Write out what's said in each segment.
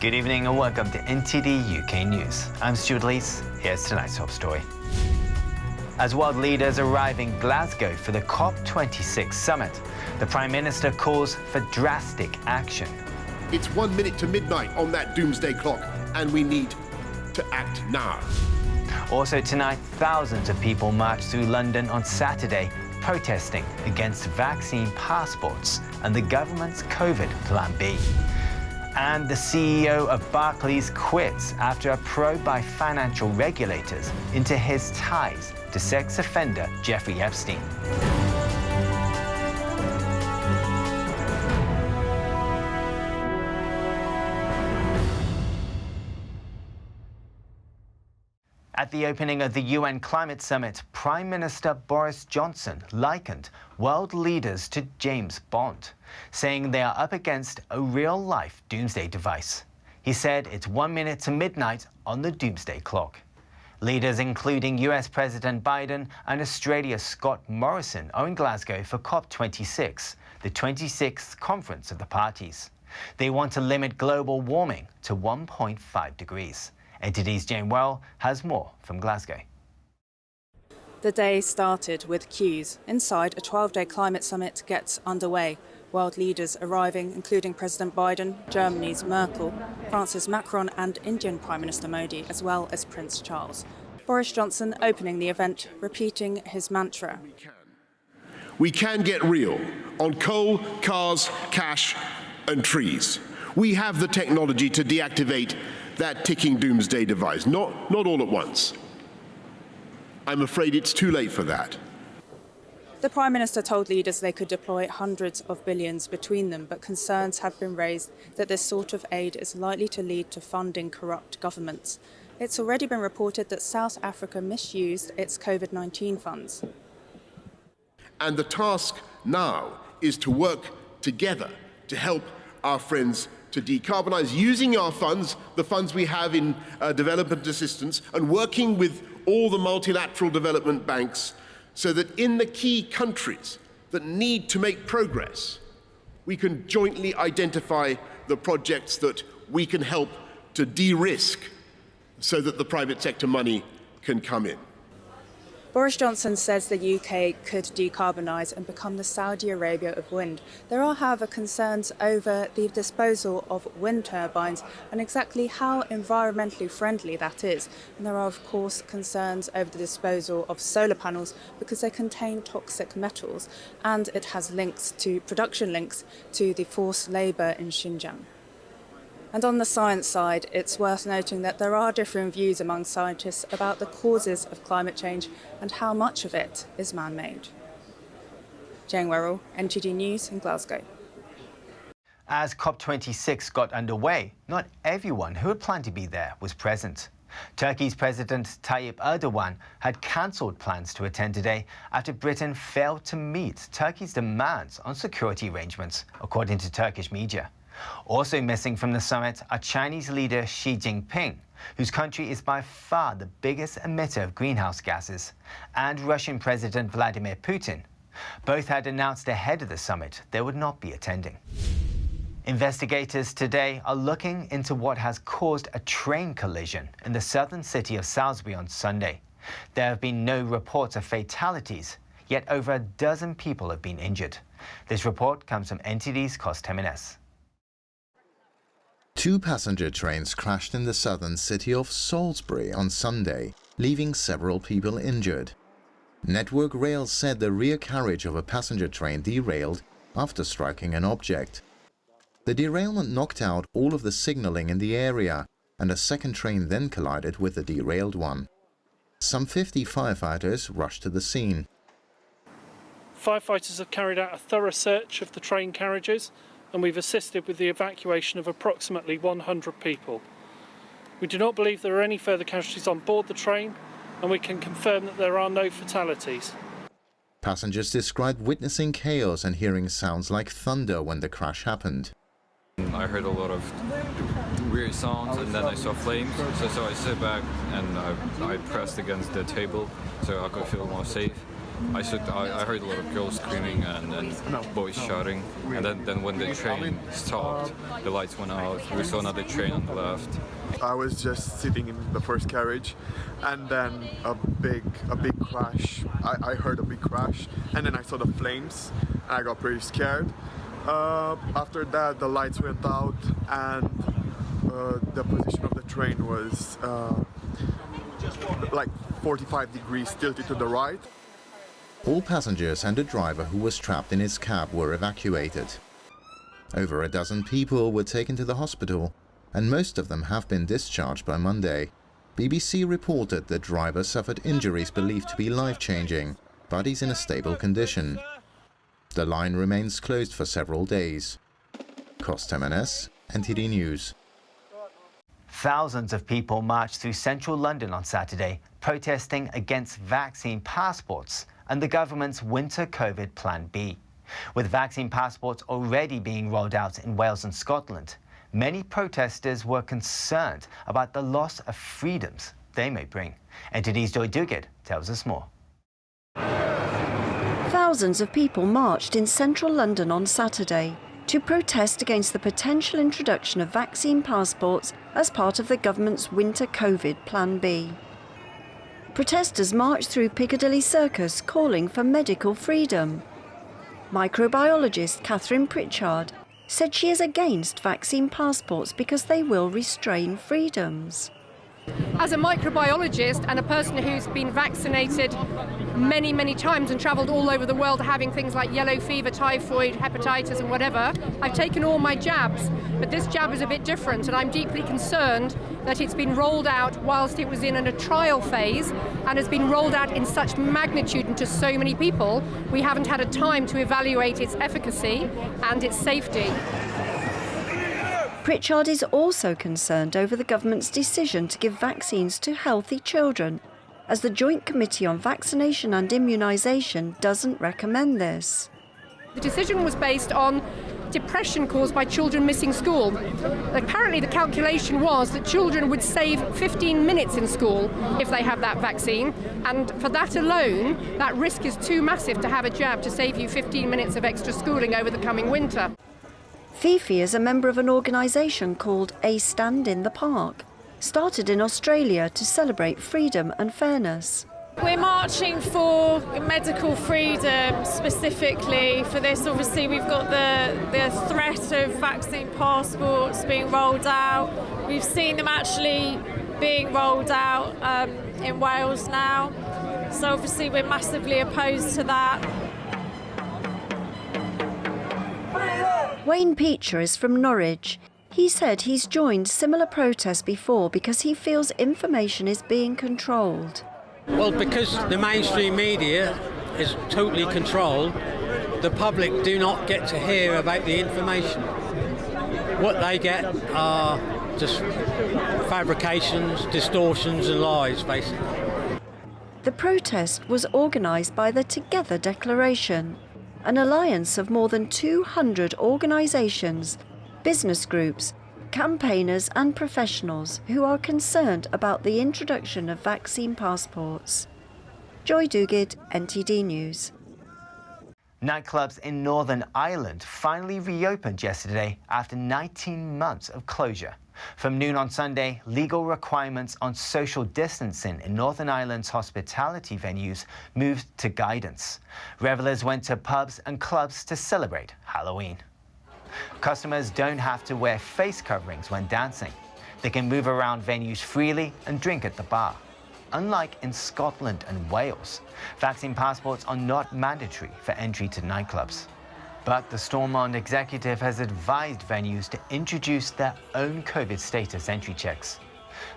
Good evening and welcome to NTD UK News. I'm Stuart Lees. Here's tonight's top story. As world leaders arrive in Glasgow for the COP26 summit, the Prime Minister calls for drastic action. It's 1 minute to midnight on that doomsday clock, and we need to act now. Also tonight, thousands of people marched through London on Saturday, protesting against vaccine passports and the government's COVID Plan B. And the CEO of Barclays quits after a probe by financial regulators into his ties to sex offender Jeffrey Epstein. At the opening of the UN Climate Summit, Prime Minister Boris Johnson likened world leaders to James Bond, saying they are up against a real-life doomsday device. He said it's 1 minute to midnight on the doomsday clock. Leaders including US President Biden and Australia's Scott Morrison are in Glasgow for COP26, the 26th conference of the parties. They want to limit global warming to 1.5 degrees. NTD's Jane Well has more from Glasgow. The day started with queues inside a 12-day climate summit gets underway. World leaders arriving, including President Biden, Germany's Merkel, France's Macron and Indian Prime Minister Modi, as well as Prince Charles. Boris Johnson opening the event, repeating his mantra. We can get real on coal, cars, cash and trees. We have the technology to deactivate that ticking doomsday device, not all at once. I'm afraid it's too late for that. The Prime Minister told leaders they could deploy hundreds of billions between them, but concerns have been raised that this sort of aid is likely to lead to funding corrupt governments. It's already been reported that South Africa misused its COVID-19 funds. And the task now is to work together to help our friends to decarbonise, using our funds, the funds we have in development assistance, and working with all the multilateral development banks so that in the key countries that need to make progress, we can jointly identify the projects that we can help to de-risk so that the private sector money can come in. Boris Johnson says the UK could decarbonise and become the Saudi Arabia of wind. There are, however, concerns over the disposal of wind turbines and exactly how environmentally friendly that is. And there are, of course, concerns over the disposal of solar panels because they contain toxic metals, and it has production links to the forced labour in Xinjiang. And on the science side, it's worth noting that there are differing views among scientists about the causes of climate change and how much of it is man-made. Jane Werrell, NTD News in Glasgow. As COP26 got underway, not everyone who had planned to be there was present. Turkey's President Tayyip Erdogan had cancelled plans to attend today after Britain failed to meet Turkey's demands on security arrangements, according to Turkish media. Also missing from the summit are Chinese leader Xi Jinping, whose country is by far the biggest emitter of greenhouse gases, and Russian President Vladimir Putin. Both had announced ahead of the summit they would not be attending. Investigators today are looking into what has caused a train collision in the southern city of Salisbury on Sunday. There have been no reports of fatalities, yet over a dozen people have been injured. This report comes from NTD's Cos Temenes. Two passenger trains crashed in the southern city of Salisbury on Sunday, leaving several people injured. Network Rail said the rear carriage of a passenger train derailed after striking an object. The derailment knocked out all of the signalling in the area, and a second train then collided with the derailed one. Some 50 firefighters rushed to the scene. Firefighters have carried out a thorough search of the train carriages, and we've assisted with the evacuation of approximately 100 people. We do not believe there are any further casualties on board the train, and we can confirm that there are no fatalities. Passengers described witnessing chaos and hearing sounds like thunder when the crash happened. I heard a lot of weird sounds, and then I saw flames, so I sit back and I pressed against the table so I could feel more safe. I heard a lot of girls screaming and then boys shouting. And then when the train stopped, the lights went out. We saw another train on the left. I was just sitting in the first carriage, and then a big crash. I heard a big crash, and then I saw the flames, and I got pretty scared. After that, the lights went out, and the position of the train was like 45 degrees tilted to the right. All passengers and a driver who was trapped in his cab were evacuated. Over a dozen people were taken to the hospital, and most of them have been discharged by Monday. BBC reported the driver suffered injuries believed to be life-changing, but he's in a stable condition. The line remains closed for several days. Costa Menes, NTD News. Thousands of people marched through central London on Saturday, protesting against vaccine passports and the government's winter COVID Plan B. With vaccine passports already being rolled out in Wales and Scotland, many protesters were concerned about the loss of freedoms they may bring. NTD's Joy Duguid tells us more. Thousands of people marched in central London on Saturday to protest against the potential introduction of vaccine passports as part of the government's winter COVID Plan B. Protesters marched through Piccadilly Circus calling for medical freedom. Microbiologist Catherine Pritchard said she is against vaccine passports because they will restrain freedoms. As a microbiologist and a person who's been vaccinated many, many times and travelled all over the world having things like yellow fever, typhoid, hepatitis and whatever, I've taken all my jabs. But this jab is a bit different, and I'm deeply concerned that it's been rolled out whilst it was in a trial phase and has been rolled out in such magnitude and to so many people, we haven't had a time to evaluate its efficacy and its safety. Pritchard is also concerned over the government's decision to give vaccines to healthy children, as the Joint Committee on Vaccination and Immunisation doesn't recommend this. The decision was based on depression caused by children missing school. Apparently the calculation was that children would save 15 minutes in school if they have that vaccine, and for that alone, that risk is too massive to have a jab to save you 15 minutes of extra schooling over the coming winter. Fifi is a member of an organisation called A Stand in the Park, started in Australia to celebrate freedom and fairness. We're marching for medical freedom specifically for this. Obviously, we've got the threat of vaccine passports being rolled out. We've seen them actually being rolled out in Wales now. So obviously, we're massively opposed to that. Wayne Peacher is from Norwich. He said he's joined similar protests before because he feels information is being controlled. Well, because the mainstream media is totally controlled, the public do not get to hear about the information. What they get are just fabrications, distortions and lies, basically. The protest was organised by the Together Declaration, an alliance of more than 200 organisations, business groups, campaigners and professionals who are concerned about the introduction of vaccine passports. Joy Duguid, NTD News. Nightclubs in Northern Ireland finally reopened yesterday after 19 months of closure. From noon on Sunday, legal requirements on social distancing in Northern Ireland's hospitality venues moved to guidance. Revellers went to pubs and clubs to celebrate Halloween. Customers don't have to wear face coverings when dancing. They can move around venues freely and drink at the bar. Unlike in Scotland and Wales, vaccine passports are not mandatory for entry to nightclubs. But the Stormont executive has advised venues to introduce their own COVID status entry checks.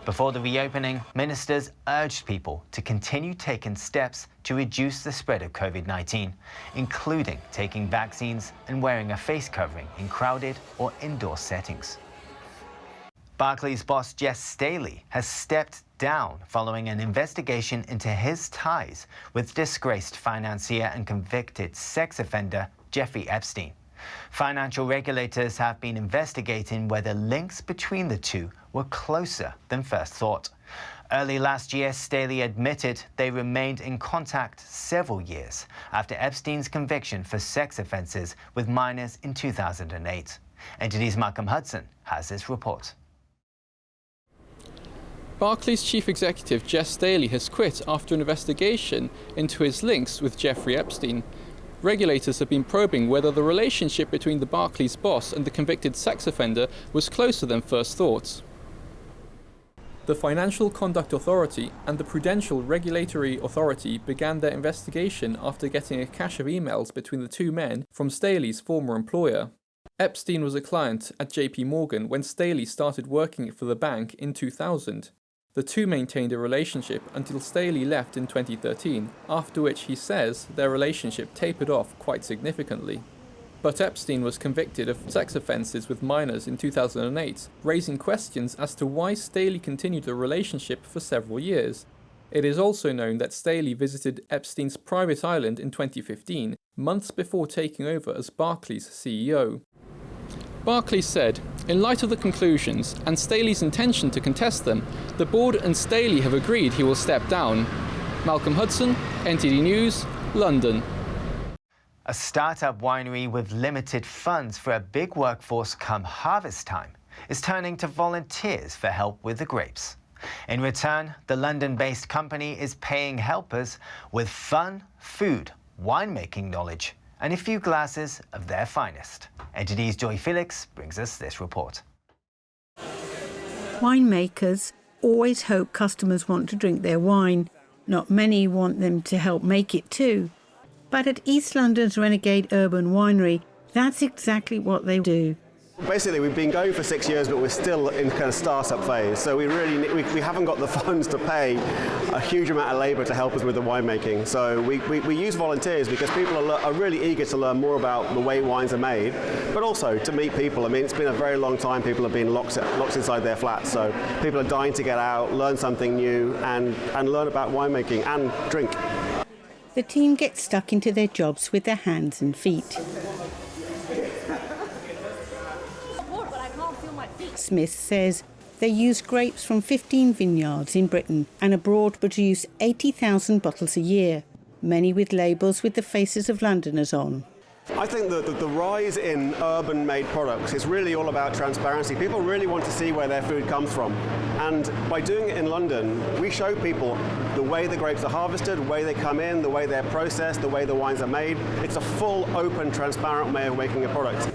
Before the reopening, ministers urged people to continue taking steps to reduce the spread of COVID-19, including taking vaccines and wearing a face covering in crowded or indoor settings. Barclays boss Jess Staley has stepped down following an investigation into his ties with disgraced financier and convicted sex offender Jeffrey Epstein. Financial regulators have been investigating whether links between the two were closer than first thought. Early last year, Staley admitted they remained in contact several years after Epstein's conviction for sex offences with minors in 2008. NTD's Malcolm Hudson has this report. Barclays chief executive Jess Staley has quit after an investigation into his links with Jeffrey Epstein. Regulators have been probing whether the relationship between the Barclays boss and the convicted sex offender was closer than first thought. The Financial Conduct Authority and the Prudential Regulatory Authority began their investigation after getting a cache of emails between the two men from Staley's former employer. Epstein was a client at JP Morgan when Staley started working for the bank in 2000. The two maintained a relationship until Staley left in 2013, after which he says their relationship tapered off quite significantly. But Epstein was convicted of sex offences with minors in 2008, raising questions as to why Staley continued the relationship for several years. It is also known that Staley visited Epstein's private island in 2015, months before taking over as Barclays CEO. Barclays said, in light of the conclusions and Staley's intention to contest them, the board and Staley have agreed he will step down. Malcolm Hudson, NTD News, London. A startup winery with limited funds for a big workforce come harvest time is turning to volunteers for help with the grapes. In return, the London-based company is paying helpers with fun, food, winemaking knowledge, and a few glasses of their finest. NTD's Joy Felix brings us this report. Winemakers always hope customers want to drink their wine. Not many want them to help make it too. But at East London's Renegade Urban Winery, that's exactly what they do. Basically, we've been going for 6 years, but we're still in kind of start-up phase. So we haven't got the funds to pay a huge amount of labour to help us with the winemaking. So we use volunteers because people are really eager to learn more about the way wines are made, but also to meet people. I mean, it's been a very long time. People have been locked inside their flats. So people are dying to get out, learn something new, and learn about winemaking and drink. The team gets stuck into their jobs with their hands and feet. Smith says they use grapes from 15 vineyards in Britain and abroad produce 80,000 bottles a year, many with labels with the faces of Londoners on. I think that the rise in urban-made products is really all about transparency. People really want to see where their food comes from. And by doing it in London, we show people the way the grapes are harvested, the way they come in, the way they're processed, the way the wines are made. It's a full, open, transparent way of making a product.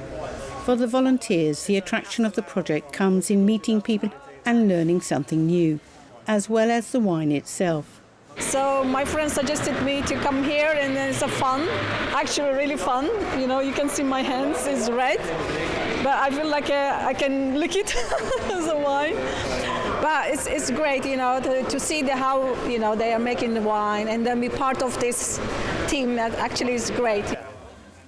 For the volunteers, the attraction of the project comes in meeting people and learning something new, as well as the wine itself. So my friend suggested me to come here, and it's actually really fun. You know, you can see my hands, it's red, but I feel like I can lick it as a wine. But it's great, you know, to see how, you know, they are making the wine and then be part of this team. That actually is great.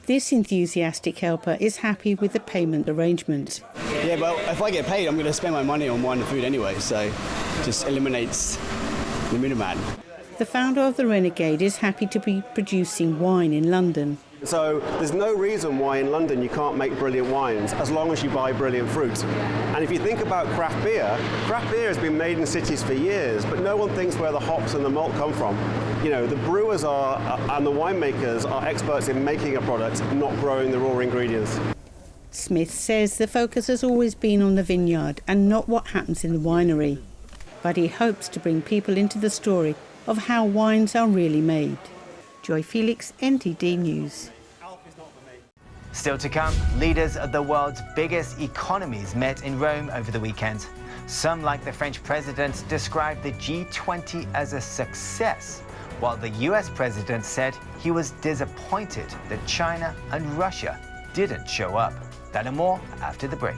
This enthusiastic helper is happy with the payment arrangement. Yeah, well, if I get paid, I'm going to spend my money on wine and food anyway, so it just eliminates the middleman. The founder of the Renegade is happy to be producing wine in London. So there's no reason why in London you can't make brilliant wines as long as you buy brilliant fruit. And if you think about craft beer has been made in cities for years, but no one thinks where the hops and the malt come from. You know, the brewers and the winemakers are experts in making a product, not growing the raw ingredients. Smith says the focus has always been on the vineyard and not what happens in the winery. But he hopes to bring people into the story of how wines are really made. Joy Felix, NTD News. Still to come, leaders of the world's biggest economies met in Rome over the weekend. Some, like the French president, described the G20 as a success, while the US president said he was disappointed that China and Russia didn't show up. That and more after the break.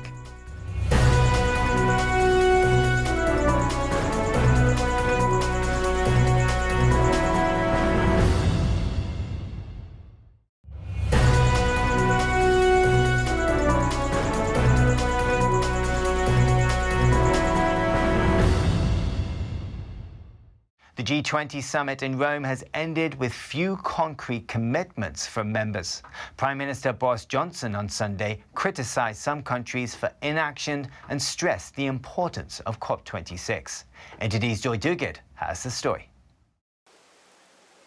The G20 summit in Rome has ended with few concrete commitments from members. Prime Minister Boris Johnson on Sunday criticised some countries for inaction and stressed the importance of COP26. NTD's Joy Duguid has the story.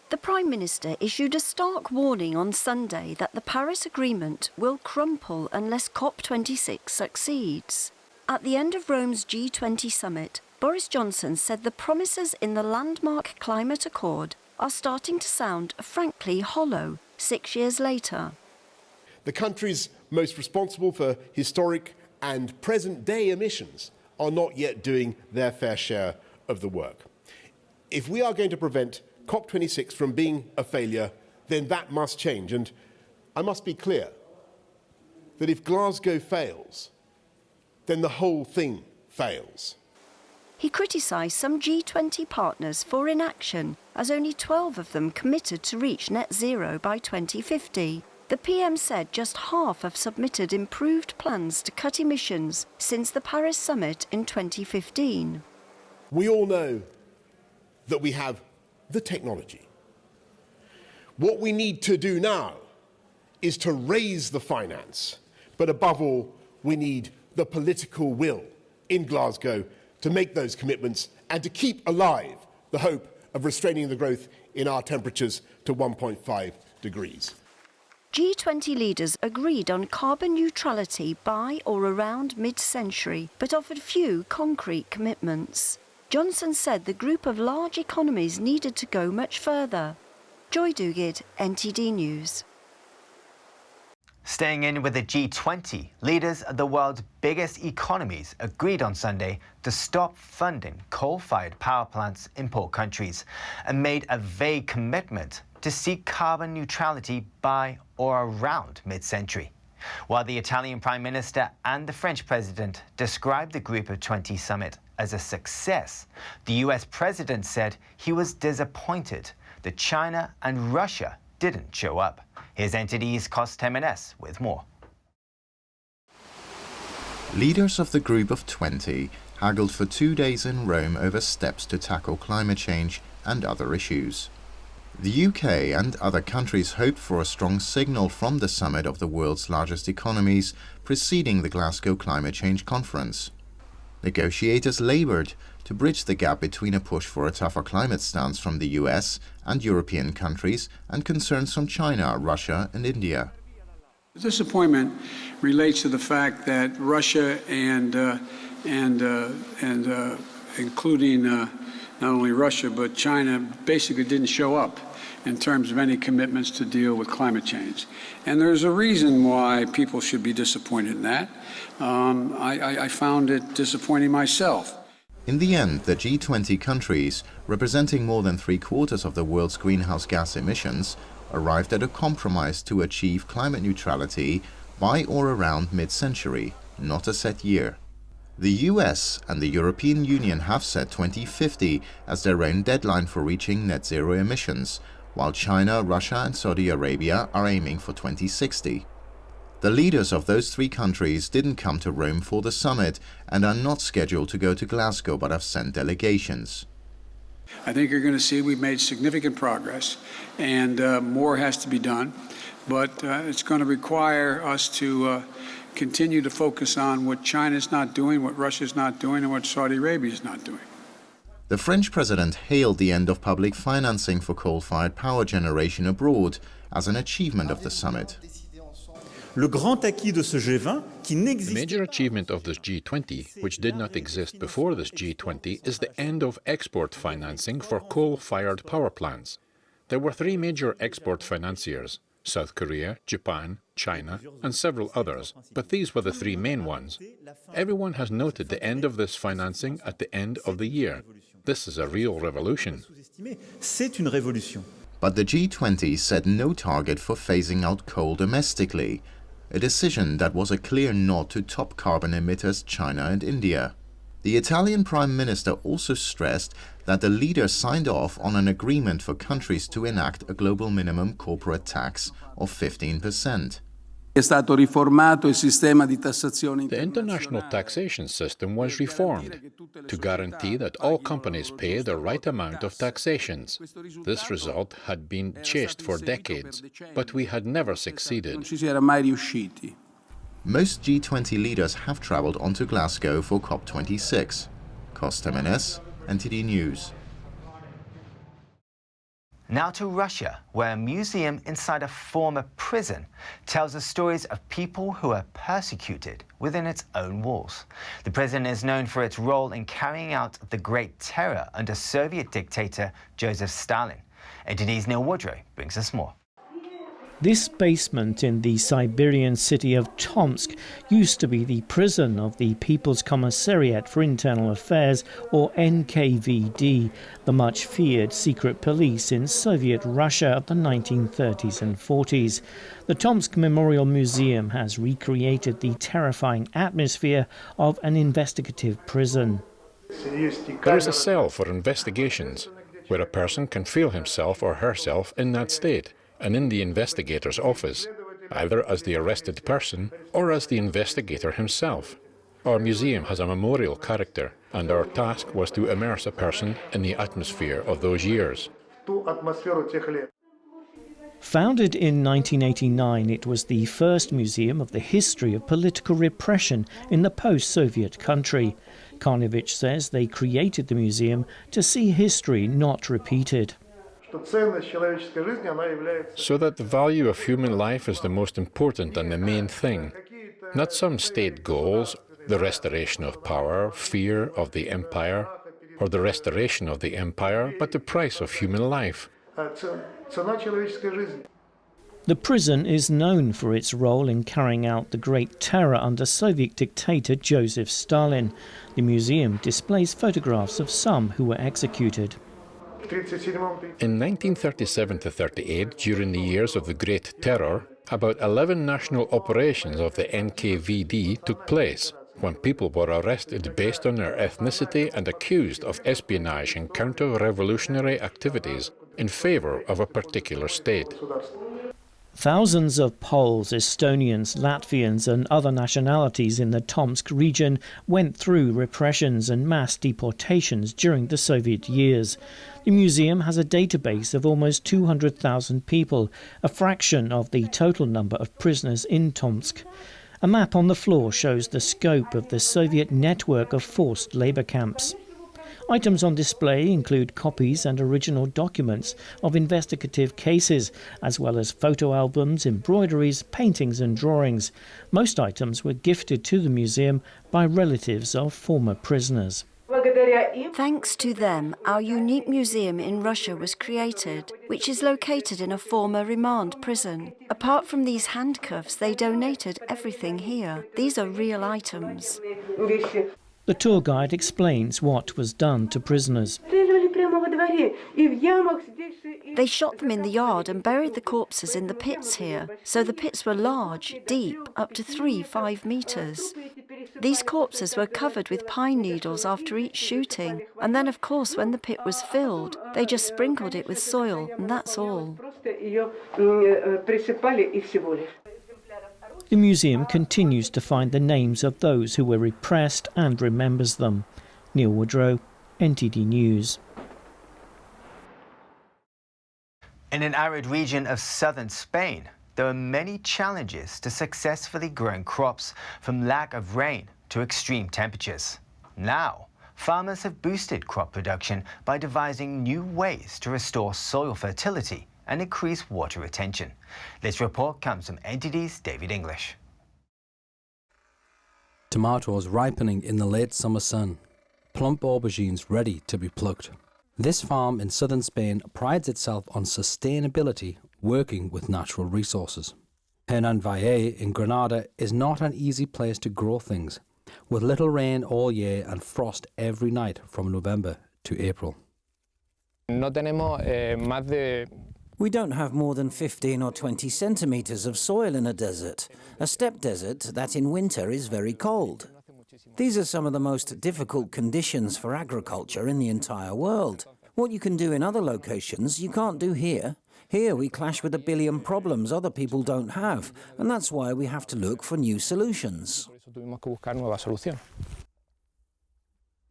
The Prime Minister issued a stark warning on Sunday that the Paris Agreement will crumple unless COP26 succeeds. At the end of Rome's G20 summit, Boris Johnson said the promises in the landmark climate accord are starting to sound frankly hollow 6 years later. The countries most responsible for historic and present-day emissions are not yet doing their fair share of the work. If we are going to prevent COP26 from being a failure, then that must change. And I must be clear that if Glasgow fails, then the whole thing fails. He criticised some G20 partners for inaction, as only 12 of them committed to reach net zero by 2050. The PM said just half have submitted improved plans to cut emissions since the Paris summit in 2015. We all know that we have the technology. What we need to do now is to raise the finance, but above all, we need the political will in Glasgow to make those commitments and to keep alive the hope of restraining the growth in our temperatures to 1.5 degrees. G20 leaders agreed on carbon neutrality by or around mid-century, but offered few concrete commitments. Johnson said the group of large economies needed to go much further. Joy Duguid, NTD News. Staying in with the G20, leaders of the world's biggest economies agreed on Sunday to stop funding coal-fired power plants in poor countries and made a vague commitment to seek carbon neutrality by or around mid-century. While the Italian Prime Minister and the French President described the Group of 20 summit as a success, the US President said he was disappointed that China and Russia didn't show up. Here's NTD's Cos Temenes with more. Leaders of the Group of 20 haggled for 2 days in Rome over steps to tackle climate change and other issues. The UK and other countries hoped for a strong signal from the summit of the world's largest economies preceding the Glasgow Climate Change Conference. Negotiators laboured to bridge the gap between a push for a tougher climate stance from the US and European countries and concerns from China, Russia and India. The disappointment relates to the fact that Russia and including not only Russia but China basically didn't show up in terms of any commitments to deal with climate change. And there's a reason why people should be disappointed in that. I found it disappointing myself. In the end, the G20 countries, representing more than 3/4 of the world's greenhouse gas emissions, arrived at a compromise to achieve climate neutrality by or around mid-century, not a set year. The US and the European Union have set 2050 as their own deadline for reaching net zero emissions, while China, Russia and Saudi Arabia are aiming for 2060. The leaders of those three countries didn't come to Rome for the summit and are not scheduled to go to Glasgow but have sent delegations. I think you're going to see we've made significant progress and more has to be done, but it's going to require us to continue to focus on what China's not doing, what Russia's not doing and what Saudi Arabia is not doing. The French president hailed the end of public financing for coal-fired power generation abroad as an achievement of the summit. The major achievement of this G20, which did not exist before this G20, is the end of export financing for coal-fired power plants. There were three major export financiers: South Korea, Japan, China, and several others, but these were the three main ones. Everyone has noted the end of this financing at the end of the year. This is a real revolution. But the G20 set no target for phasing out coal domestically, a decision that was a clear nod to top carbon emitters China and India. The Italian Prime Minister also stressed that the leaders signed off on an agreement for countries to enact a global minimum corporate tax of 15%. The international taxation system was reformed to guarantee that all companies pay the right amount of taxations. This result had been chased for decades, but we had never succeeded. Most G20 leaders have travelled on to Glasgow for COP26. Costa Menes, NTD News. Now to Russia, where a museum inside a former prison tells the stories of people who are persecuted within its own walls. The prison is known for its role in carrying out the Great Terror under Soviet dictator Joseph Stalin. NTD's Neil Woodrow brings us more. This basement in the Siberian city of Tomsk used to be the prison of the People's Commissariat for Internal Affairs, or NKVD, the much feared secret police in Soviet Russia of the 1930s and 40s. The Tomsk Memorial Museum has recreated the terrifying atmosphere of an investigative prison. There is a cell for investigations, where a person can feel himself or herself in that state, and in the investigator's office, either as the arrested person or as the investigator himself. Our museum has a memorial character, and our task was to immerse a person in the atmosphere of those years. Founded in 1989, it was the first museum of the history of political repression in the post-Soviet country. Karnevich says they created the museum to see history not repeated. So that the value of human life is the most important and the main thing, not some state goals, the restoration of power, fear of the empire, or the restoration of the empire, but the price of human life. The prison is known for its role in carrying out the Great Terror under Soviet dictator Joseph Stalin. The museum displays photographs of some who were executed. In 1937-38, during the years of the Great Terror, about 11 national operations of the NKVD took place, when people were arrested based on their ethnicity and accused of espionage and counter-revolutionary activities in favor of a particular state. Thousands of Poles, Estonians, Latvians and other nationalities in the Tomsk region went through repressions and mass deportations during the Soviet years. The museum has a database of almost 200,000 people, a fraction of the total number of prisoners in Tomsk. A map on the floor shows the scope of the Soviet network of forced labour camps. Items on display include copies and original documents of investigative cases, as well as photo albums, embroideries, paintings and drawings. Most items were gifted to the museum by relatives of former prisoners. Thanks to them, our unique museum in Russia was created, which is located in a former remand prison. Apart from these handcuffs, they donated everything here. These are real items. The tour guide explains what was done to prisoners. They shot them in the yard and buried the corpses in the pits here. So the pits were large, deep, up to 3-5 meters. These corpses were covered with pine needles after each shooting. And then, of course, when the pit was filled, they just sprinkled it with soil, and that's all. The museum continues to find the names of those who were repressed and remembers them. Neil Woodrow, NTD News. In an arid region of southern Spain, there are many challenges to successfully growing crops, from lack of rain to extreme temperatures. Now, farmers have boosted crop production by devising new ways to restore soil fertility and increase water retention. This report comes from NTD's David English. Tomatoes ripening in the late summer sun. Plump aubergines ready to be plucked. This farm in southern Spain prides itself on sustainability, working with natural resources. Hernan Valle in Granada is not an easy place to grow things, with little rain all year and frost every night from November to April. We don't have more than 15 or 20 centimetres of soil in a desert, a steppe desert that in winter is very cold. These are some of the most difficult conditions for agriculture in the entire world. What you can do in other locations, you can't do here. Here we clash with a billion problems other people don't have, and that's why we have to look for new solutions.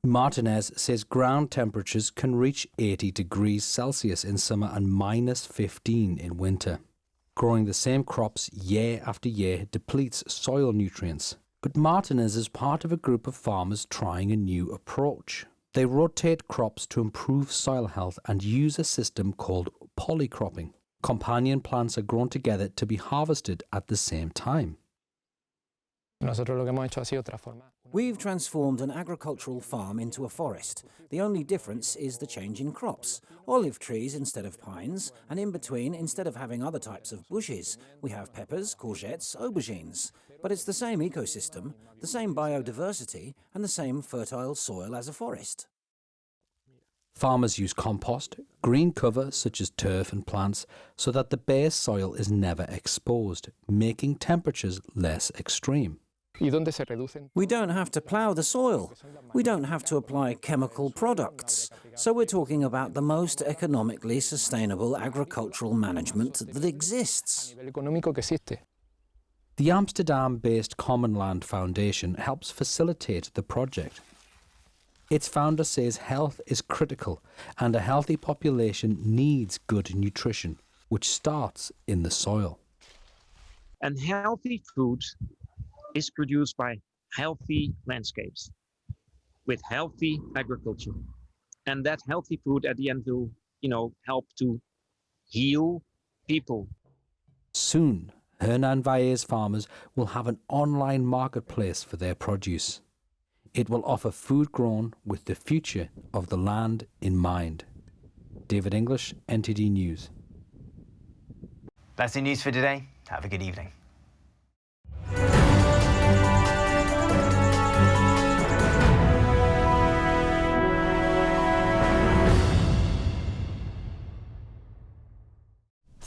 Martinez says ground temperatures can reach 80 degrees Celsius in summer and minus 15 in winter. Growing the same crops year after year depletes soil nutrients. But Martinez is part of a group of farmers trying a new approach. They rotate crops to improve soil health and use a system called polycropping. Companion plants are grown together to be harvested at the same time. We've transformed an agricultural farm into a forest. The only difference is the change in crops. Olive trees instead of pines, and in between, instead of having other types of bushes, we have peppers, courgettes, aubergines. But it's the same ecosystem, the same biodiversity, and the same fertile soil as a forest. Farmers use compost, green cover such as turf and plants, so that the bare soil is never exposed, making temperatures less extreme. We don't have to plough the soil. We don't have to apply chemical products. So we're talking about the most economically sustainable agricultural management that exists. The Amsterdam-based Common Land Foundation helps facilitate the project. Its founder says health is critical and a healthy population needs good nutrition, which starts in the soil. And healthy food is produced by healthy landscapes with healthy agriculture. And that healthy food at the end will, help to heal people. Soon, Hernan Valles farmers will have an online marketplace for their produce. It will offer food grown with the future of the land in mind. David English, NTD News. That's the news for today. Have a good evening.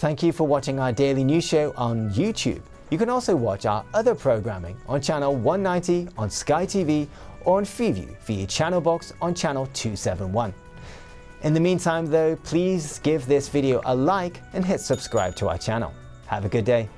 Thank you for watching our daily news show on YouTube. You can also watch our other programming on channel 190 on Sky TV or on Freeview via channel box on channel 271. In the meantime though, please give this video a like and hit subscribe to our channel. Have a good day.